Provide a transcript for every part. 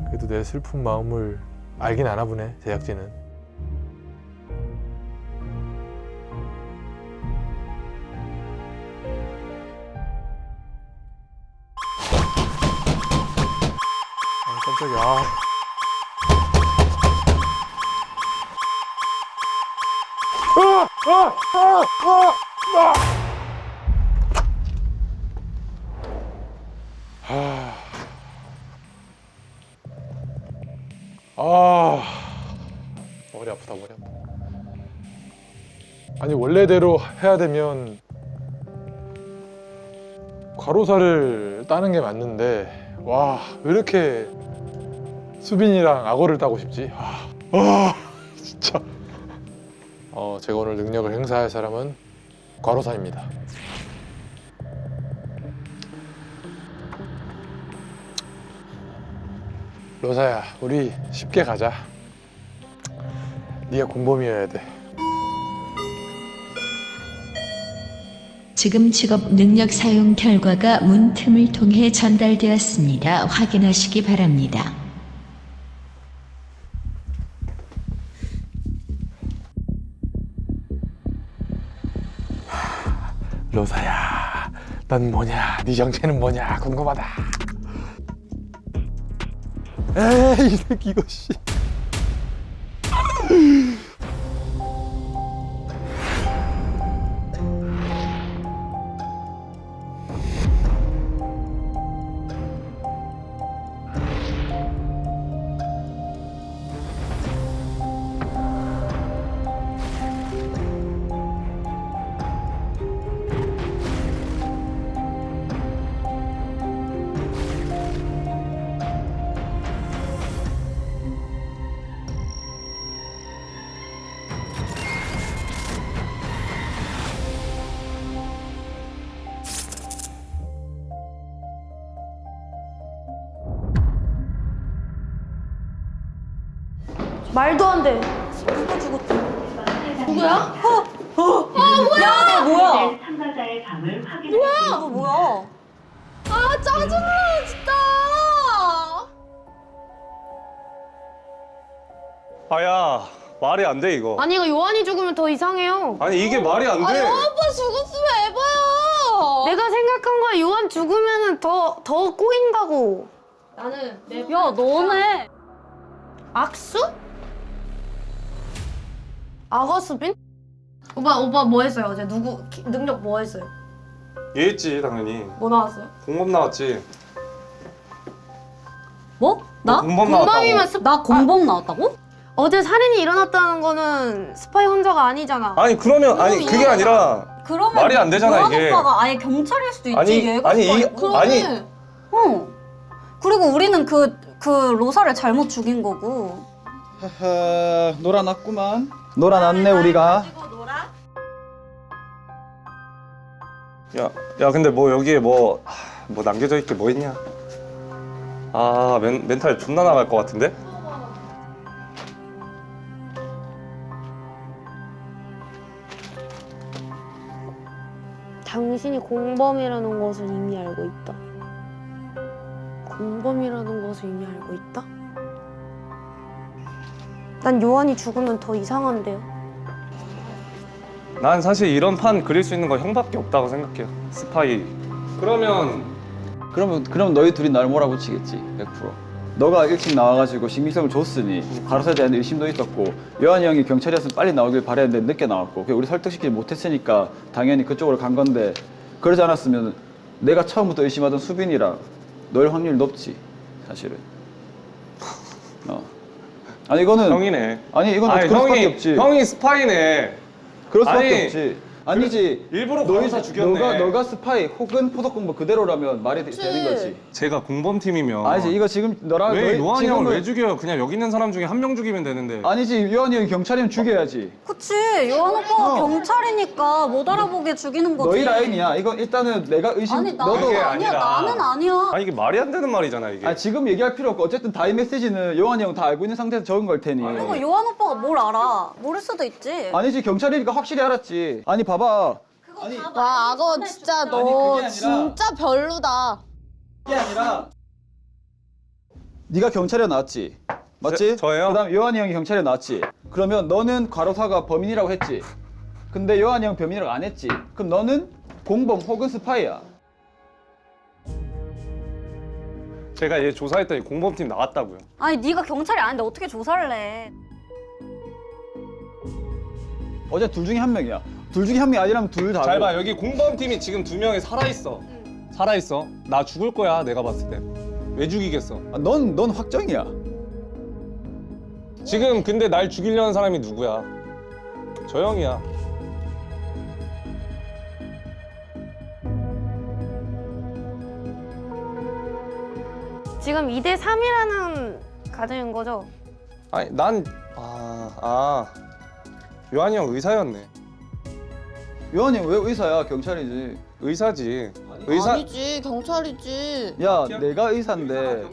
그래도 내 슬픈 마음을 알긴 아나 보네, 제작진은. 아, 깜짝이야. 머리 아프다, 머리 아파. 아니, 원래대로 해야 되면 과로사를 따는 게 맞는데, 와, 왜 이렇게 수빈이랑 악어를 따고 싶지? 진짜. 제가 오늘 능력을 행사할 사람은 과로사입니다. 로사야, 우리 쉽게 가자. 네가 공범이어야 돼. 지금 직업 능력 사용 결과가 문틈을 통해 전달되었습니다. 확인하시기 바랍니다. 로사야, 넌 뭐냐? 네 정체는 뭐냐? 궁금하다. 에이, 이 새끼 이거 씨. 말도 안 돼. 누가 죽었지? 누구야? 야, 너 뭐야? 참가자의 밤을 확인할 뭐야? 수 너 뭐야? 아, 짜증나, 진짜. 아야, 말이 안 돼 이거. 아니, 이거 요한이 죽으면 더 이상해요. 아니 이게 말이 안 돼. 아빠 죽었으면 에바야. 내가 생각한 거야. 요한 죽으면 더 꼬인다고. 나는 야, 너네. 악수? 악어 수빈? 오빠 뭐 했어요 어제? 능력 뭐 했어요? 얘 있지 당연히. 뭐 나왔어요? 공범 나왔지. 뭐? 나? 공범 공범이면 나왔다고. 나 공범 나왔다고? 어제 살인이 일어났다는 거는 스파이 혼자가 아니잖아. 아니 그러면 아니 그게 아니라 그러면 말이 안 되잖아, 요한 이게. 오빠가 아예 경찰일 수도 있지. 아니, 얘가 아니, 스파이. 이- 그러네. 아니. 어. 그리고 우리는 그 로사를 잘못 죽인 거고. 하하, 놀아놨구만. 놀아놨네 우리가. 야 근데 뭐 여기에 뭐 남겨져 있게 뭐 있냐? 아 멘탈 존나 나갈 것 같은데? 당신이 공범이라는 것을 이미 알고 있다. 공범이라는 것을 이미 알고 있다? 난 요한이 죽으면 더 이상한데요. 난 사실 이런 판 그릴 수 있는 건 형밖에 없다고 생각해요. 스파이. 그러면 그럼 너희 둘이 날 몰아붙이겠지, 100%. 너가 일찍 나와가지고 신빙성을 줬으니 가로사에 대한 의심도 있었고, 요한이 형이 경찰이었으면 빨리 나오길 바랬는데 늦게 나왔고, 우리 설득시키지 못했으니까 당연히 그쪽으로 간 건데, 그러지 않았으면 내가 처음부터 의심하던 수빈이랑 널 확률 높지, 사실은. 아니 이거는 형이네. 아니 이건 아니, 그럴 수밖에 없지. 형이 스파이네. 그럴 수밖에 아니, 없지. 아니지. 일부러 가로사 죽였네. 너가 스파이 혹은 포석 공범 그대로라면 말이 되는 거지. 제가 공범팀이면 아니지 이거 지금 너랑 왜 너희 요한이 형을 지금은- 왜 죽여요? 그냥 여기 있는 사람 중에 한 명 죽이면 되는데. 아니지 요한이 형이 경찰이면 죽여야지. 그치. 요한 오빠가 경찰이니까 못 알아보게 죽이는 거지. 너희 라인이야. 이건 일단은 내가 의심. 아니, 너도 그게 아니야. 아니라. 나는 아니야. 아니 이게 말이 안 되는 말이잖아 이게. 지금 얘기할 필요 없고 어쨌든 다이 메시지는 요한이 형 다 알고 있는 상태에서 적은 걸 테니. 그리고 요한 오빠가 뭘 알아? 모를 수도 있지. 아니지 경찰이니까 확실히 알았지. 아니 봐봐. 와, 악어 진짜 아니, 그게 아니라- 진짜 별로다. 그게 아니라 네가 경찰에 나왔지, 맞지? 저예요? 그다음 요한이 형이 경찰에 나왔지. 그러면 너는 과로사가 범인이라고 했지. 근데 요한이 형 범인이라고 안 했지. 그럼 너는 공범 혹은 스파이야. 제가 얘 조사했더니 공범팀 나왔다고요. 아니 네가 경찰이 아닌데 어떻게 조사를 해? 어제 둘 중에 한 명이야. 둘 중에 한 명이 아니라면 둘 다. 잘 봐, 여기 공범팀이 지금 2명이 살아있어. 살아있어. 나 죽을 거야, 내가 봤을 때. 왜 죽이겠어? 넌 확정이야. 지금 근데 날 죽이려는 사람이 누구야? 저 형이야. 지금 2대 3이라는 가정인 거죠? 아니, 요한이 형 의사였네. 요한이 형 왜 의사야? 경찰이지. 의사지. 의사. 아니지 경찰이지. 야, 내가 의사인데.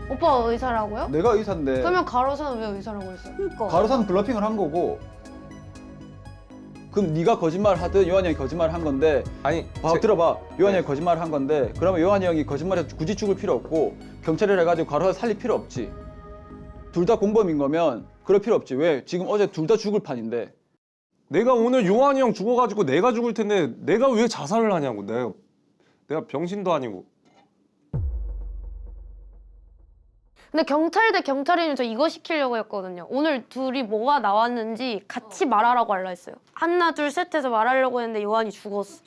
오빠가 의사라고요? 내가 의사인데. 그러면 가로사는 왜 의사라고 했어요? 그러니까. 가로사는 블러핑을 한 거고. 그럼 네가 거짓말 하든 요한이 형이 거짓말 한 건데. 아니, 들어봐. 요한이 네. 형이 거짓말을 한 건데 그러면 요한이 형이 거짓말해서 굳이 죽을 필요 없고 경찰을 해가지고 가로사 살릴 필요 없지. 둘 다 공범인 거면 그럴 필요 없지. 왜? 지금 어제 둘 다 죽을 판인데. 내가 오늘 요한이 형 죽어가지고 내가 죽을 텐데 내가 왜 자살을 하냐고. 내가 병신도 아니고. 근데 경찰 대 경찰이면 저 이거 시키려고 했거든요. 오늘 둘이 뭐가 나왔는지 같이 말하라고 하려 했어요. 하나 둘 셋 해서 말하려고 했는데 요한이 죽었어.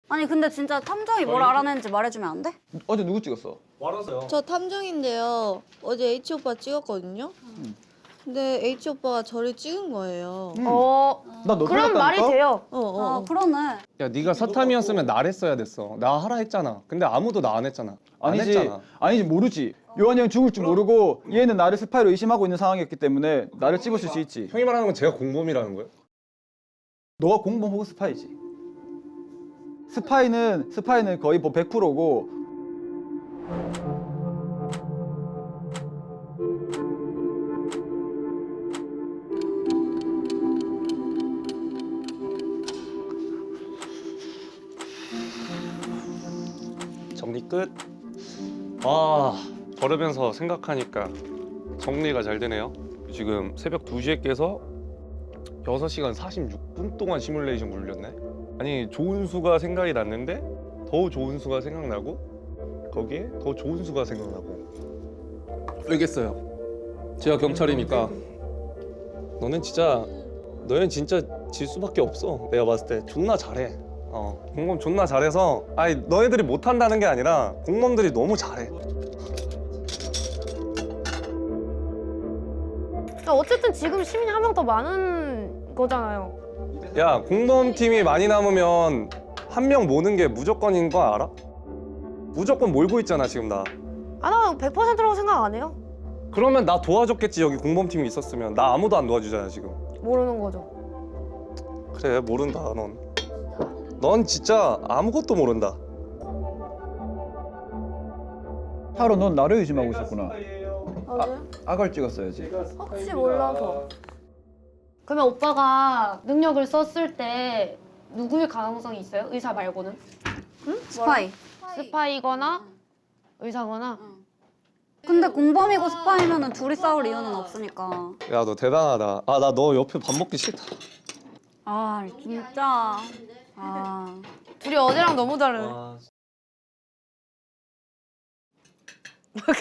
아니 근데 진짜 탐정이 뭘 알아냈는지 말해주면 안 돼? 어제 누구 찍었어? 저 탐정인데요. 어제 H 오빠 찍었거든요. 근데 H 오빠가 저를 찍은 거예요. 나너 그럼 말이 돼요. 아 그러네. 야, 네가 사탐이었으면 나를 했어야 됐어. 나 하라 했잖아. 근데 아무도 나 안 했잖아. 안 아니지. 했잖아. 아니지, 모르지. 요한이 형 죽을 줄 모르고 얘는 나를 스파이로 의심하고 있는 상황이었기 때문에 나를 찍었을 수 있지. 형이 말하는 건 제가 공범이라는 거예요? 너가 공범 혹은 스파이지. 스파이는 거의 뭐 100%고. 정리 끝. 걸으면서 생각하니까 정리가 잘 되네요. 지금 새벽 2시에 깨서 6시간 46분 동안 시뮬레이션 굴렸네. 아니, 좋은 수가 생각이 났는데 더 좋은 수가 생각나고 거기에 더 좋은 수가 생각나고. 알겠어요. 제가 경찰이니까 너는 진짜 질 수밖에 없어. 내가 봤을 때 존나 잘해. 공범 존나 잘해서, 아니 너희들이 못한다는 게 아니라 공범들이 너무 잘해. 어쨌든 지금 시민이 한 명 더 많은 거잖아요. 야, 공범팀이 많이 남으면 한 명 모는 게 무조건인 거 알아? 무조건 몰고 있잖아 지금 나. 나 100%라고 생각 안 해요. 그러면 나 도와줬겠지. 여기 공범팀이 있었으면. 나 아무도 안 도와주잖아 지금. 모르는 거죠. 그래, 모른다. 넌 진짜 아무것도 모른다. 하루 넌 나를 의심하고 있었구나. 맞아요? 악을 찍었어야지. 혹시 몰라서. 그러면 오빠가 능력을 썼을 때 누구일 가능성이 있어요? 의사 말고는? 스파이. 스파이거나 의사거나? 근데 공범이고 스파이면은 둘이 싸울 이유는 없으니까. 야, 너 대단하다. 나 너 옆에 밥 먹기 싫다. 아 진짜. 아. 둘이 어제랑 너무 다르네.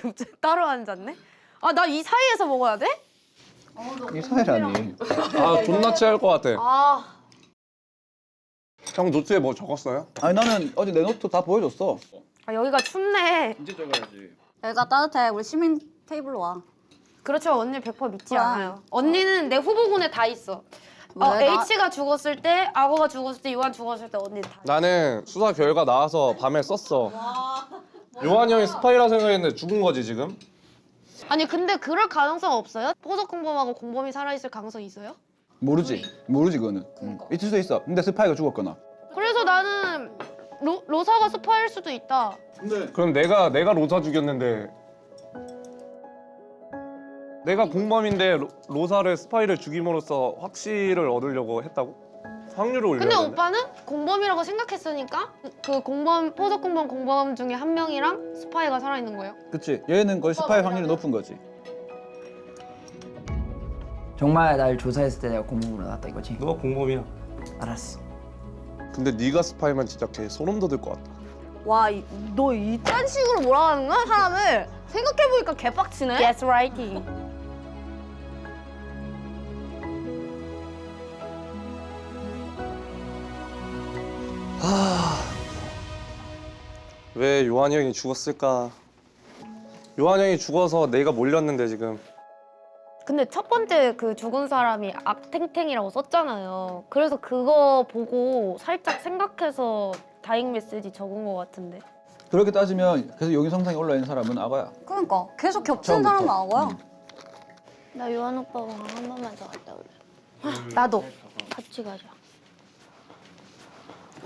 갑자기 따로 앉았네? 나 이 사이에서 먹어야 돼? 이 사이라니. 존나 취할 것 같아. 아, 형 노트에 뭐 적었어요? 아니 나는 어제 내 노트 다 보여줬어. 여기가 춥네. 이제 적어야지. 여기가 따뜻해. 우리 시민 테이블로 와. 그렇죠. 언니 100% 믿지 와. 않아요. 언니는 내 후보군에 다 있어. 왜? 나- H가 죽었을 때, 악어가 죽었을 때, 요한 죽었을 때 언니 다. 나는 수사 결과 나와서 밤에 썼어. 요한이 형이 스파이라 생각했는데 죽은 거지 지금? 아니 근데 그럴 가능성 없어요? 포석 공범하고 공범이 살아있을 가능성이 있어요? 모르지 그거는. 있을 수 있어. 근데 스파이가 죽었거나. 그래서 나는 로사가 스파일 수도 있다. 그럼 내가 로사 죽였는데 내가 공범인데 로사를 스파이를 죽임으로써 확실을 얻으려고 했다고? 확률을 올려야 근데 되네. 오빠는 공범이라고 생각했으니까 그 공범 포석 공범 중에 한 명이랑 스파이가 살아있는 거예요. 그치? 얘는 거의 스파이 확률이 높은 거지. 정말 날 조사했을 때 내가 공범으로 나왔다 이거지? 너가 공범이야. 알았어. 근데 네가 스파이면 진짜 개 소름 돋을 것 같다. 와, 너 이딴 식으로 몰아가는 거야 사람을? 생각해보니까 개빡치네. Gaslighting. 왜 요한이 형이 죽었을까? 요한이 형이 죽어서 내가 몰렸는데 지금. 근데 첫 번째 그 죽은 사람이 악탱탱이라고 썼잖아요. 그래서 그거 보고 살짝 생각해서 다잉 메시지 적은 것 같은데. 그렇게 따지면 계속 용의선상에 올라 있는 사람은 악어야. 그러니까 계속 겹치는 사람은 악어야. 나 요한 오빠랑 한 번만 더 갔다 올래. 나도. 같이 가자.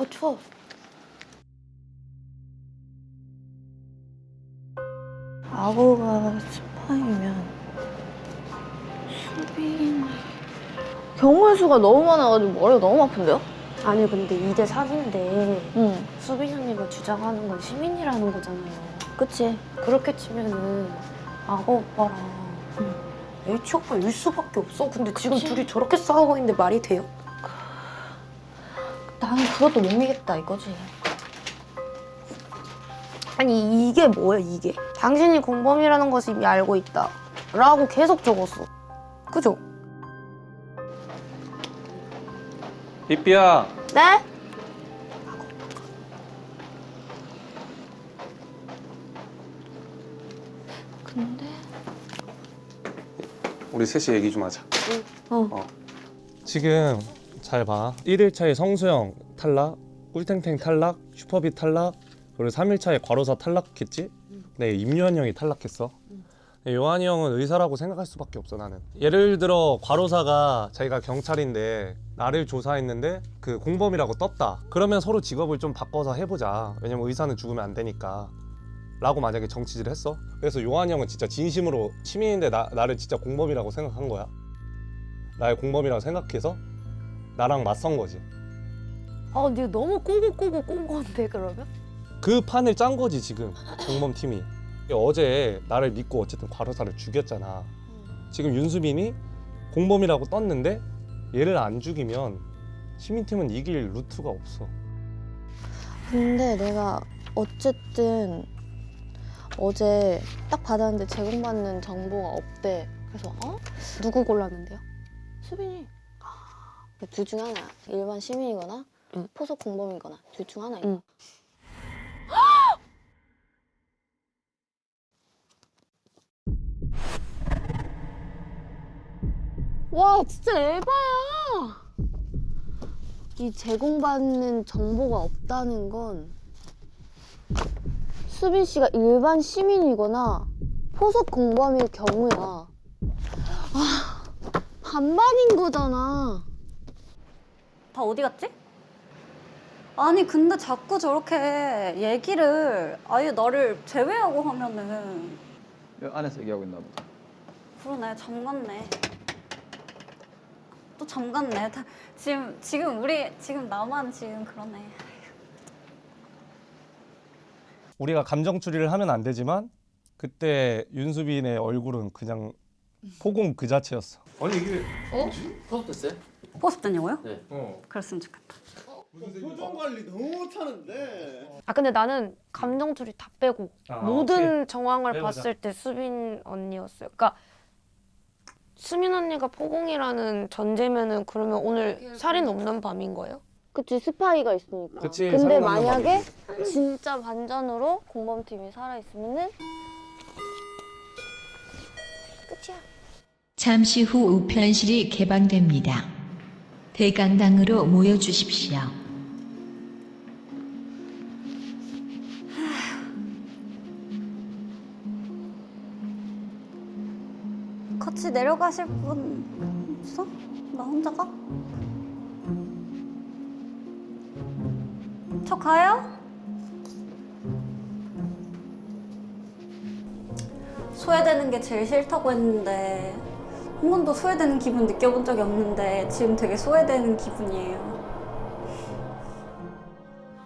추워. 악어가 스파이면 수빈이 경우의 수가 너무 많아가지고 머리가 너무 아픈데요? 아니 근데 이제 3인데 응. 수빈 언니가 주장하는 건 시민이라는 거잖아요. 그치. 그렇게 치면은 악어 오빠랑 H 오빠일 수밖에 없어. 근데 지금 둘이 저렇게 싸우고 있는데 말이 돼요? 나는 그것도 못 믿겠다 이거지. 아니 이게 뭐야 이게? 당신이 공범이라는 것을 이미 알고 있다 라고 계속 적었어. 그죠? 삐삐야. 네? 근데 우리 셋이 얘기 좀 하자. 어. 지금 잘 봐. 1일차에 성수형 탈락, 꿀탱탱 탈락, 슈퍼비 탈락, 그리고 3일차에 과로사 탈락했지? 네, 임요한 형이 탈락했어. 요한이 형은 의사라고 생각할 수밖에 없어 나는. 예를 들어 과로사가 자기가 경찰인데 나를 조사했는데 그 공범이라고 떴다. 그러면 서로 직업을 좀 바꿔서 해보자. 왜냐면 의사는 죽으면 안 되니까. 라고 만약에 정치질을 했어. 그래서 요한이 형은 진짜 진심으로 시민인데 나를 진짜 공범이라고 생각한 거야. 나의 공범이라고 생각해서 나랑 맞선 거지. 아 근데 너무 꼬고 꼰 건데 그러면? 그 판을 짠 거지 지금 공범팀이. 어제 나를 믿고 어쨌든 과로사를 죽였잖아. 지금 윤수빈이 공범이라고 떴는데 얘를 안 죽이면 시민팀은 이길 루트가 없어. 근데 내가 어쨌든 어제 딱 받았는데 제공받는 정보가 없대. 그래서 누구 골랐는데요? 수빈이 둘 중 하나야. 일반 시민이거나 포석 공범이거나 둘 중 하나야. 응. 와 진짜 에바야. 이 제공받는 정보가 없다는 건 수빈 씨가 일반 시민이거나 포석 공범일 경우야. 반반인 거잖아. 다 어디 갔지? 아니 근데 자꾸 저렇게 얘기를 아예 나를 제외하고 하면은 여기 안에서 얘기하고 있나 보다. 그러네 잠갔네. 또 잠갔네. 지금 우리 지금 나만 지금 그러네. 우리가 감정 추리를 하면 안 되지만 그때 윤수빈의 얼굴은 그냥 포공 그 자체였어. 아니 이게 포섭됐어요? 포섭됐냐고요? 네. 그랬으면 좋겠다. 표정 관리 너무 못하는데. 아 근데 나는 감정 추리 다 빼고 모든 정황을 빼보자. 봤을 때 수빈 언니였어요. 그러니까 수민 언니가 포공이라는 전제면은 그러면 오늘 살인 없는 밤인 거예요? 그치 스파이가 있으니까. 그치, 근데 살인 없는 만약에 진짜 반전으로 공범팀이 살아있으면은 끝이야. 잠시 후 우편실이 개방됩니다. 대강당으로 모여주십시오. 같이 내려가실 분 없어? 나 혼자 가? 저 가요? 소외되는 게 제일 싫다고 했는데 한 번도 소외되는 기분 느껴본 적이 없는데 지금 되게 소외되는 기분이에요.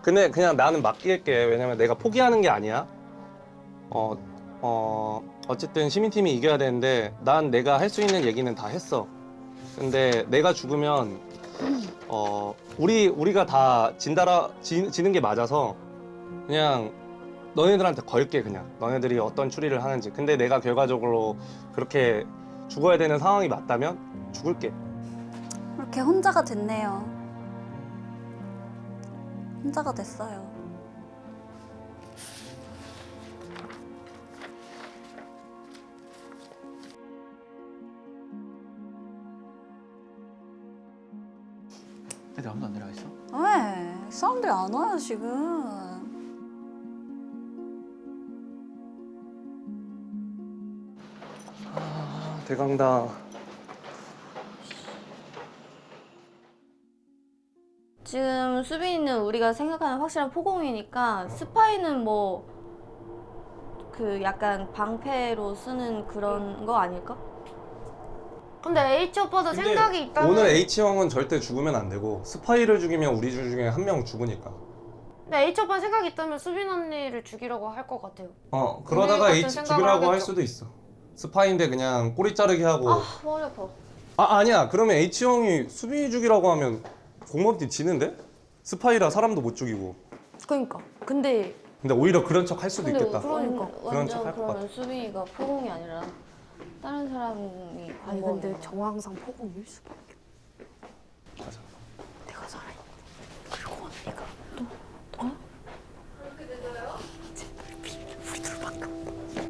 근데 그냥 나는 맡길게. 왜냐면 내가 포기하는 게 아니야. 어쨌든 시민팀이 이겨야 되는데 난 내가 할 수 있는 얘기는 다 했어. 근데 내가 죽으면 우리가 다 지는 게 맞아서 그냥 너네들한테 걸게. 그냥 너네들이 어떤 추리를 하는지. 근데 내가 결과적으로 그렇게 죽어야 되는 상황이 맞다면 죽을게. 이렇게 혼자가 됐네요. 혼자가 됐어요. 애들 아무도 안 내려와 있어? 왜? 사람들이 안 와요 지금. 대강당. 지금 수빈이는 우리가 생각하는 확실한 포공이니까 스파이는 뭐 그 약간 방패로 쓰는 그런 거 아닐까? 근데 H 오빠도 생각이 있다면 오늘 H 형은 절대 죽으면 안 되고 스파이를 죽이면 우리 둘 중에 한 명 죽으니까. 근데 H 오빠 생각이 있다면 수빈 언니를 죽이라고 할 것 같아요. 그러다가 같은 H 생각을 죽이라고 할 하겠죠. 수도 있어. 스파이인데 그냥 꼬리 자르기 하고. 아 머리 아파. 아니야. 그러면 H 형이 수빈이 죽이라고 하면 공범팀 지는데? 스파이라 사람도 못 죽이고. 그러니까. 근데 오히려 그런 척 할 수도 있겠다. 그러니까. 그런 척 완전 할 것 그러면 수빈이가 포공이 아니라 다른 사람이 아니 공범인 근데 거야. 저 항상 포공일 수밖에. 맞아. 내가 살아있는. 그리고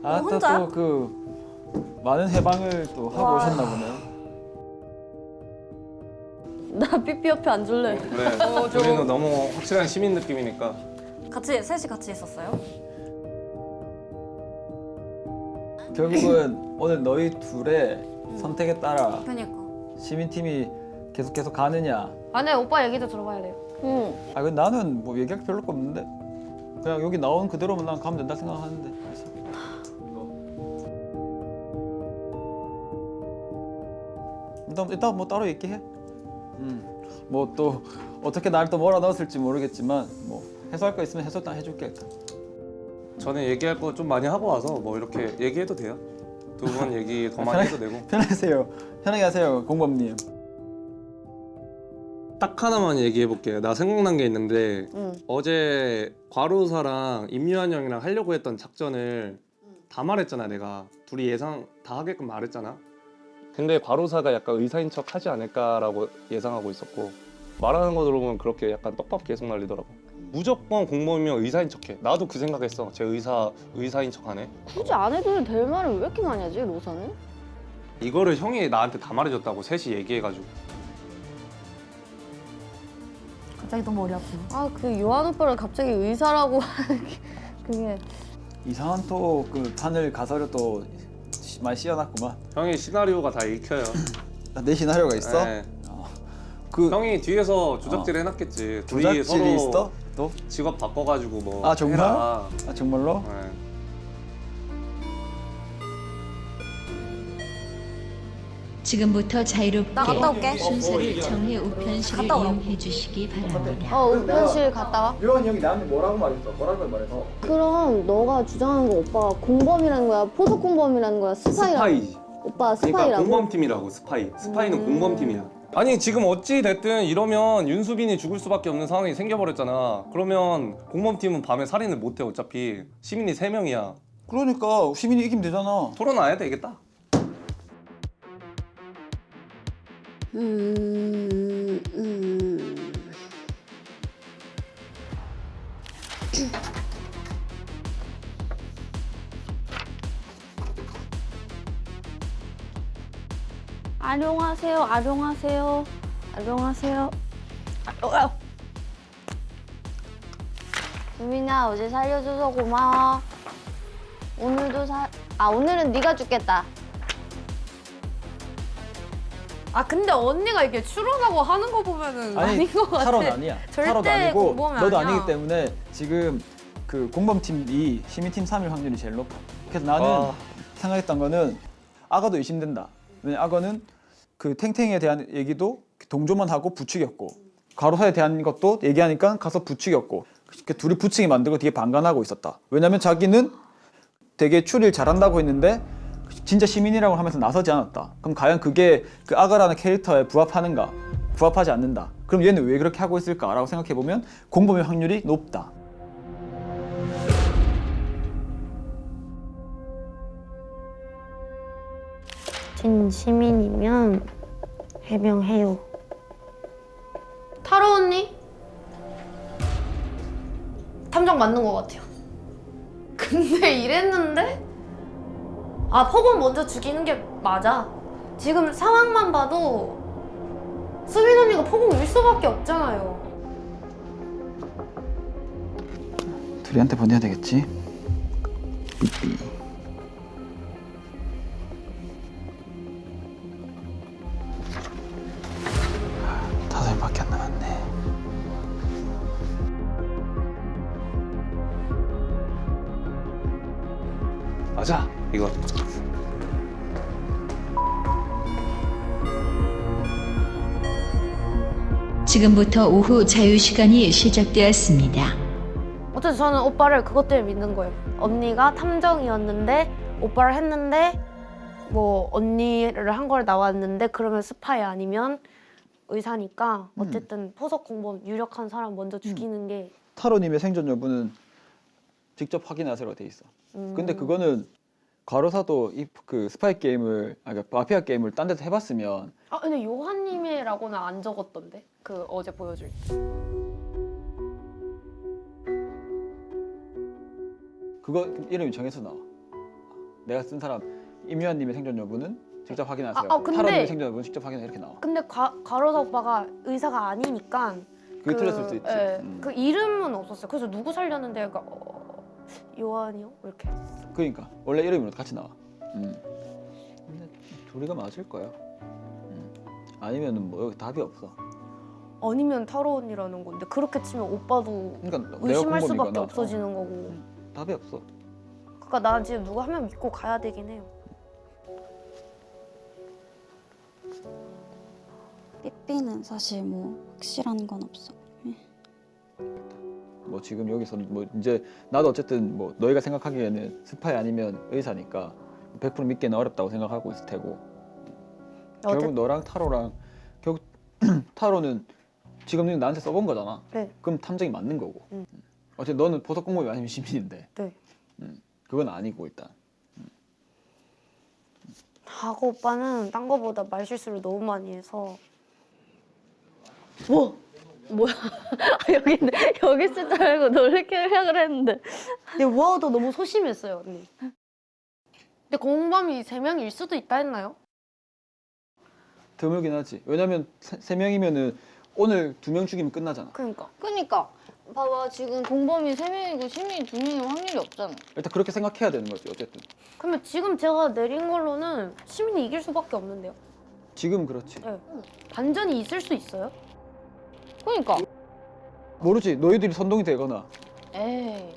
언니가 혼자야? 또 그 많은 해방을 또 하고 와. 오셨나 보네요. 나 삐삐 옆에 앉을래. 그래. 우리는 너무 확실한 시민 느낌이니까. 셋이 같이 있었어요? 결국은 오늘 너희 둘의 선택에 따라 그러니까. 시민팀이 계속 가느냐. 아니 오빠 얘기도 들어봐야 돼요. 응. 근데 나는 뭐 얘기할 별로 없는데 그냥 여기 나온 그대로만 난 가면 된다 생각하는데. 그래서. 일단 뭐 따로 얘기해. 뭐 또 어떻게 날 또 몰아넣었을지 모르겠지만 뭐 해소할 거 있으면 해소 일단 해줄게 일단. 전에 얘기할 거 좀 많이 하고 와서 뭐 이렇게 얘기해도 돼요. 두 분 얘기 더 많이 해도 되고. 편하세요. 편하게 하세요, 공범님. 딱 하나만 얘기해 볼게요. 나 생각난 게 있는데 응. 어제 과로사랑 임유한 형이랑 하려고 했던 작전을 다 말했잖아. 내가 둘이 예상 다 하게끔 말했잖아. 근데 과로사가 약간 의사인 척 하지 않을까라고 예상하고 있었고 말하는 거 들어보면 그렇게 약간 떡밥 계속 날리더라고. 무조건 공범이면 의사인 척해. 나도 그 생각했어. 쟤 의사인 척하네. 굳이 안 해도 될 말을 왜 이렇게 많이 하지 로사는? 이거를 형이 나한테 다 말해줬다고 셋이 얘기해가지고. 갑자기 너무 머리 아프네. 아 그 요한 오빠를 갑자기 의사라고 하는 게 그게 이상한 또 그 판을 가설을 또 많이 씌워놨구만. 형이 시나리오가 다 읽혀요. 내 시나리오가 있어? 네. 그 형이 뒤에서 조작질 해놨겠지. 둘이 조작질이 서로 있어? 또? 직업 바꿔가지고 뭐. 정말? 해라. 정말로? 네. 지금부터 자유롭게 나 갔다 올게. 순서를 정해 우편실을 갔다 오라고. 이용해 주시기 바랍니다. 우편실 갔다 와. 요한 형이 나한테 뭐라고 말했어? 뭐라고 말해서? 그럼 너가 주장하는 거 오빠가 공범이라는 거야? 포석 공범이라는 거야? 스파이라고? 스파이. 오빠 그러니까 스파이라고? 공범팀이라고 스파이. 스파이는 공범팀이야. 아니 지금 어찌 됐든 이러면 윤수빈이 죽을 수밖에 없는 상황이 생겨버렸잖아. 그러면 공범팀은 밤에 살인을 못해. 어차피 시민이 3명이야. 그러니까 시민이 이기면 되잖아. 토론 안 해도 되겠다. 아룡하세요, 아룡하세요, 아룡하세요. 수민아 어제 살려줘서 고마워. 오늘도 오늘은 네가 죽겠다. 아 근데 언니가 이렇게 추론하고 하는 거 보면은 아닌 것 같아. 타로는 아니야. 절대 타로도 아니고 공범이 너도 아니야. 아니기 때문에 지금 그 공범팀이 시민팀 3일 확률이 제일 높아. 그래서 나는 생각했던 거는 악어도 의심된다. 왜냐 악어는 그 탱탱이에 대한 얘기도 동조만 하고 부추겼고 과로사에 대한 것도 얘기하니까 가서 부추겼고 둘이 부칭이 만들고 되게 반감하고 있었다. 왜냐면 자기는 되게 추리를 잘한다고 했는데 진짜 시민이라고 하면서 나서지 않았다. 그럼 과연 그게 그 아가라는 캐릭터에 부합하는가? 부합하지 않는다. 그럼 얘는 왜 그렇게 하고 있을까라고 생각해보면 공범의 확률이 높다. 진시민이면 해명해요. 타로 언니? 탐정 맞는 것 같아요. 근데 이랬는데? 아, 폭은 먼저 죽이는 게 맞아. 지금 상황만 봐도 수빈 언니가 폭을 일 수밖에 없잖아요. 둘이한테 보내야 되겠지? 삐삐. 다섯 명밖에 안 남았네. 맞아 이거. 지금부터 오후 자유시간이 시작되었습니다. 어쨌든 저는 오빠를 그것 때문에 믿는 거예요. 언니가 탐정이었는데 오빠를 했는데 뭐 언니를 한 걸 나왔는데 그러면 스파이 아니면 의사니까 어쨌든 포석 공범 유력한 사람 먼저 죽이는 게 타로님의 생존 여부는 직접 확인하세요로 돼 있어. 근데 그거는 과로사도 그 스파이 게임을 그러니까 마피아 게임을 딴 데서 해봤으면 아 근데 요한님이라고는 안 적었던데 그 어제 보여줄 때. 그거 이름이 정해서 나와. 내가 쓴 사람 임요한님의 생존 여부는 직접 확인하세요. 근데- 타로님의 생존 여부는 직접 확인해 이렇게 나와. 근데 과로사 오빠가 의사가 아니니까 그게 틀렸을 수 있지. 예, 그 이름은 없었어요. 그래서 누구 살렸는데 약간 요한이요? 이렇게 했어. 그러니까 원래 이름으로 같이 나와. 근데 둘이가 맞을 거야. 아니면은 뭐 여기 답이 없어. 아니면 타로 언니라는 건데 그렇게 치면 오빠도 그러니까 내가 의심할 수밖에 공범이거나, 없어지는 거고. 답이 없어. 그러니까 난 지금 누가 한 명 믿고 가야 되긴 해요. 삐삐는 사실 뭐 확실한 건 없어. 뭐 지금 여기서 뭐 이제 나도 어쨌든 뭐 너희가 생각하기에는 스파이 아니면 의사니까 100% 믿기는 어렵다고 생각하고 있을 테고 결국 너랑 타로랑 결국 타로는 지금 너는 나한테 써본 거잖아. 네. 그럼 탐정이 맞는 거고. 어쨌든 너는 보석 공범이 아니면 시민인데. 네. 그건 아니고 일단. 하고 오빠는 딴 거보다 말실수를 너무 많이 해서. 뭐? 뭐야? 여기 있네. 여기 있을 줄 알고 놀래키려고 했는데. 근데 와도 너무 소심했어요, 언니. 근데 공범이 3명일 수도 있다 했나요? 드물긴 하지. 왜냐면 세 명이면은 오늘 2명 죽이면 끝나잖아. 그러니까. 그러니까 봐봐 지금 공범이 3명이고 시민이 2명일 확률이 없잖아. 일단 그렇게 생각해야 되는 거지 어쨌든. 그러면 지금 제가 내린 걸로는 시민이 이길 수밖에 없는데요. 지금 그렇지. 네. 반전이 있을 수 있어요? 그러니까. 모르지. 너희들이 선동이 되거나. 에이.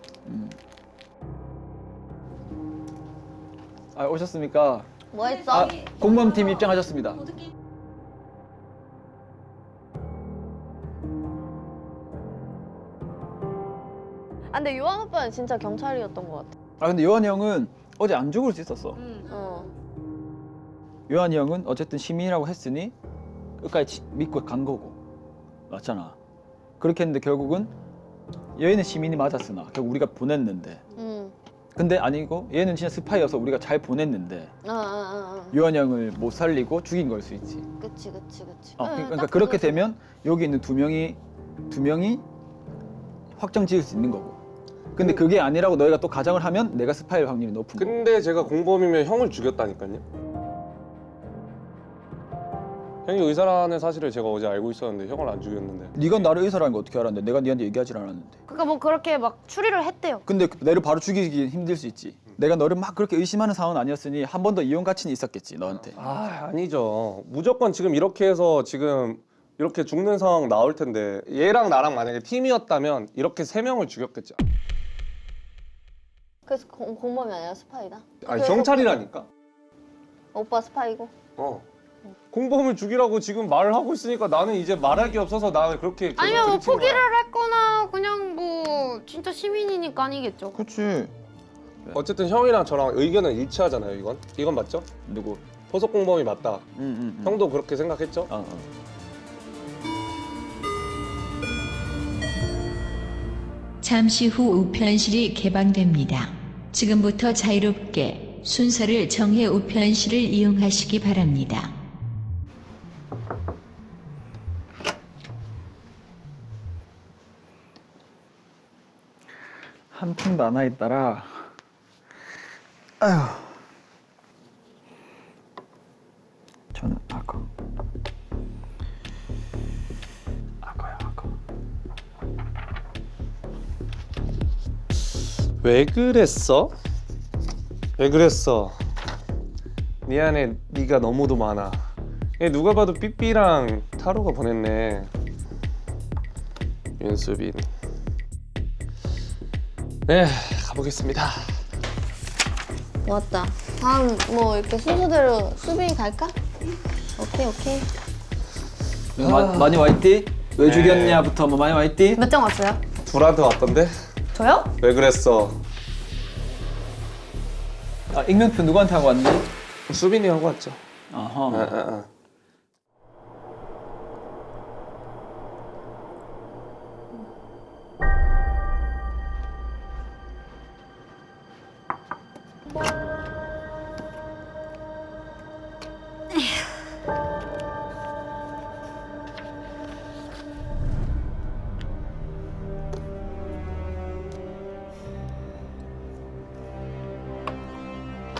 아 오셨습니까? 뭐 했어? 아 공범팀 입장하셨습니다. 아 근데 요한 오빠는 진짜 경찰이었던 것 같아. 아 근데 요한이 형은 어제 안 죽을 수 있었어. 어. 요한이 형은 어쨌든 시민이라고 했으니 끝까지 믿고 간 거고 맞잖아. 그렇게 했는데 결국은 얘는 시민이 맞았으나 결국 우리가 보냈는데 근데 아니고 얘는 진짜 스파이여서 우리가 잘 보냈는데 요한이 형을 못 살리고 죽인 걸 수 있지. 그치. 그러니까 그렇게 되면 여기 있는 두 명이 확정 지을 수 있는 거고. 근데 그게 아니라고 너희가 또 가정을 하면 내가 스파이일 확률이 높은 거고. 근데 제가 공범이면 형을 죽였다니까요. 형이 의사라는 사실을 제가 어제 알고 있었는데 형을 안 죽였는데. 네가 나를 의사라는 거 어떻게 알았는데? 내가 네한테 얘기하지 않았는데. 그러니까 뭐 그렇게 막 추리를 했대요. 근데 내를 바로 죽이기 힘들 수 있지. 내가 너를 막 그렇게 의심하는 상황은 아니었으니 한 번 더 이용 가치는 있었겠지 너한테. 아니죠. 무조건 지금 이렇게 해서 지금 이렇게 죽는 상황 나올 텐데 얘랑 나랑 만약에 팀이었다면 이렇게 3명을 죽였겠지. 그래서 공범이 아니라 스파이다? 아니 경찰이라니까. 오빠 스파이고? 공범을 죽이라고 지금 말을 하고 있으니까 나는 이제 말할 게 없어서 나는 그렇게 계속 아니면 뭐 들이치는 거야. 포기를 했거나 그냥 뭐 진짜 시민이니까 아니겠죠. 그치. 어쨌든 형이랑 저랑 의견은 일치하잖아요. 이건 맞죠? 누구? 포석 공범이 맞다. 응. 형도 그렇게 생각했죠? 잠시 후 우편실이 개방됩니다. 지금부터 자유롭게 순서를 정해 우편실을 이용하시기 바랍니다. 한 팀도 안 와 있더라. 아휴. 저는 악어. 악어야, 악어. 왜 그랬어? 왜 그랬어? 미안해, 네가 너무도 많아. 누가 봐도 삐삐랑 타로가 보냈네. 윤수빈. 네, 가보겠습니다. 왔다. 다음 뭐 이렇게 순서대로 수빈이 갈까? 오케이. 많이 와 있디? 왜 죽였냐부터 뭐 많이 와 있디? 몇 장 왔어요? 둘한테 왔던데? 저요? 왜 그랬어? 아, 익명표 누구한테 하고 왔니? 수빈이 하고 왔죠. 아하.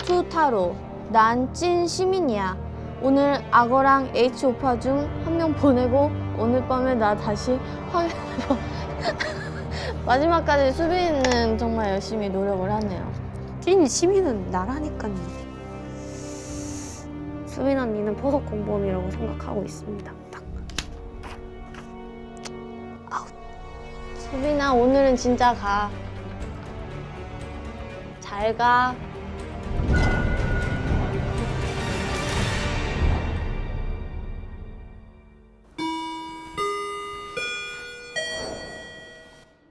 투타로. 난 찐 시민이야. 오늘 악어랑 H 오빠 중 한 명 보내고 오늘 밤에 나 다시 확인해봐. 마지막까지 수빈은 정말 열심히 노력을 하네요. 찐 시민은 나라니까요. 수빈 언니는 포석 공범이라고 생각하고 있습니다. 딱. 수빈아, 오늘은 진짜 가. 잘 가.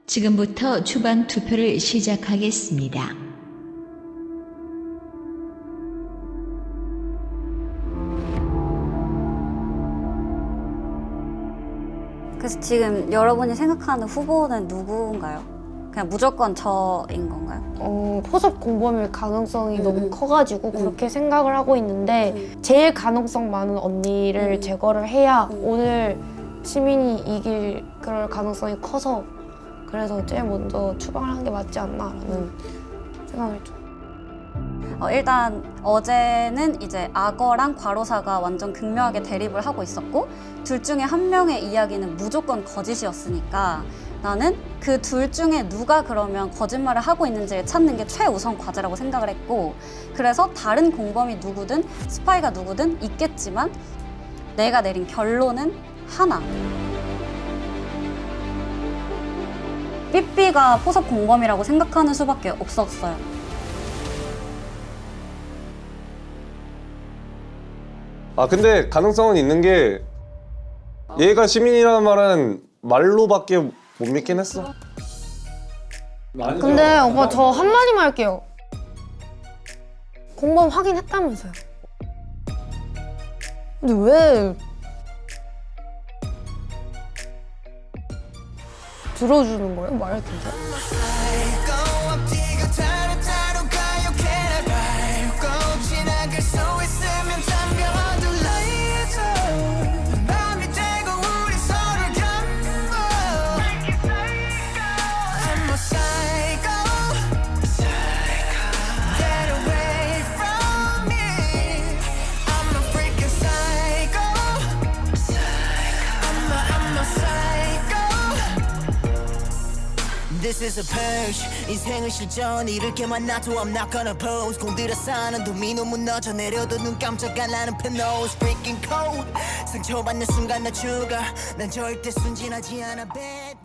지금부터 추방 투표를 시작하겠습니다. 그래서 지금 여러분이 생각하는 후보는 누구인가요? 그냥 무조건 저인 건가요? 포섭 공범일 가능성이 너무 커가지고 그렇게 생각을 하고 있는데 제일 가능성 많은 언니를 제거를 해야 오늘 시민이 이길 그럴 가능성이 커서 그래서 제일 먼저 추방을 한 게 맞지 않나라는 생각을 좀. 일단 어제는 이제 악어랑 과로사가 완전 극명하게 대립을 하고 있었고 둘 중에 한 명의 이야기는 무조건 거짓이었으니까 나는 그 둘 중에 누가 그러면 거짓말을 하고 있는지를 찾는 게 최우선 과제라고 생각을 했고 그래서 다른 공범이 누구든 스파이가 누구든 있겠지만 내가 내린 결론은 하나. 삐삐가 포섭 공범이라고 생각하는 수밖에 없었어요. 아 근데 가능성은 있는 게 얘가 시민이라는 말은 말로밖에 못 믿긴 했어. 근데 오빠 저 한마디만 할게요. 공범 확인했다면서요. 근데 왜 들어주는 거예요? 말할 텐데. This is a purge 인생은 실전 잃을 게 많아도 I'm not gonna pose 공들여 쌓는 도미노 무너져 내려도 눈 깜짝 안 하는 penose Freaking cold 상처받는 순간 나 죽어 난 절대 순진하지 않아 bad